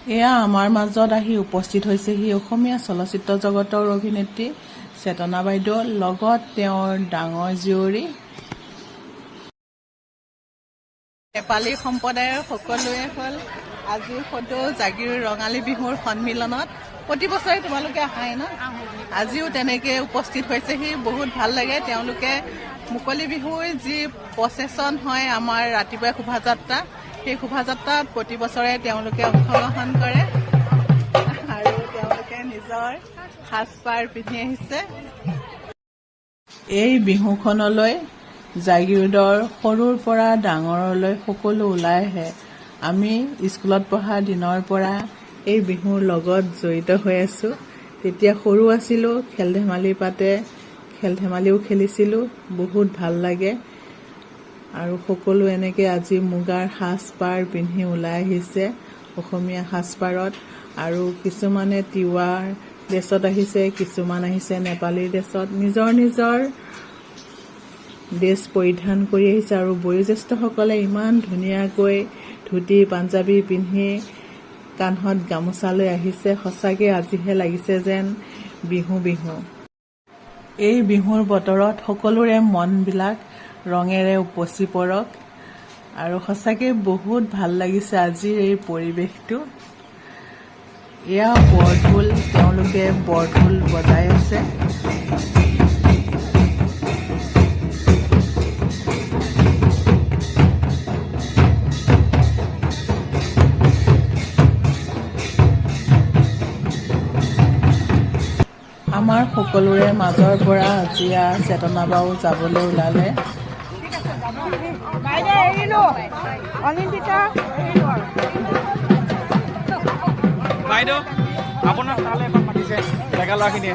এয়া আমাৰ মাজত আহি উপস্থিত হৈছেহি অসমীয়া চলচ্চিত্ৰ জগতৰ অভিনেত্ৰী চেতনা বাইদেউ, লগত তেওঁৰ ডাঙৰ জীয়ৰী। নেপালী সম্প্ৰদায়ৰ সকলোৱে হ'ল আজি সদৌ জাগিৰ ৰঙালী বিহুৰ সন্মিলনত। প্ৰতি বছৰে তোমালোকে আহাই ন? আজিও তেনেকৈ উপস্থিত হৈছেহি, বহুত ভাল লাগে। তেওঁলোকে মুকলি বিহুৰ যি প্ৰচেছন হয় আমাৰ ৰাতিপুৱাই শোভাযাত্ৰা, সেই শোভাযাত্ৰাত প্ৰতি বছৰে তেওঁলোকে অংশগ্ৰহণ কৰে আৰু তেওঁলোকে নিজৰ সাজপাৰ পিন্ধি আহিছে। এই বিহুখনলৈ জাগিৰোডৰ সৰুৰ পৰা ডাঙৰলৈ সকলো ওলাই আহে। আমি স্কুলত পঢ়া দিনৰ পৰা এই বিহুৰ লগত জড়িত হৈ আছোঁ। তেতিয়া সৰু আছিলোঁ, খেল ধেমালি পাতে, খেল ধেমালিও খেলিছিলোঁ, বহুত ভাল লাগে। আৰু সকলো এনেকৈ আজি মুগাৰ সাজপাৰ পিন্ধি ওলাই আহিছে অসমীয়া সাজপাৰত। আৰু কিছুমানে তিৱাৰ ড্ৰেছত আহিছে, কিছুমান আহিছে নেপালী ড্ৰেছত, নিজৰ নিজৰ ড্ৰেছ পৰিধান কৰি আহিছে। আৰু বয়োজ্যেষ্ঠসকলে ইমান ধুনীয়াকৈ ধুতি পাঞ্জাবী পিন্ধি কান্ধত গামোচা লৈ আহিছে। সঁচাকৈ আজিহে লাগিছে যেন বিহু বিহু। এই বিহুৰ বতৰত সকলোৰে মনবিলাক ৰঙেৰে উপচি পৰক। আৰু সঁচাকৈ বহুত ভাল লাগিছে আজিৰ এই পৰিৱেশটো। এয়া বৰঢোল, তেওঁলোকে বৰঢোল বজাই আছে। আমাৰ সকলোৰে মাজৰ পৰা আজি চেতনা বাও যাবলৈ ওলালে। বাইদেউ আপোনাৰ তালে এখন মাতিছে ডেকা ল'ৰাখিনিয়ে।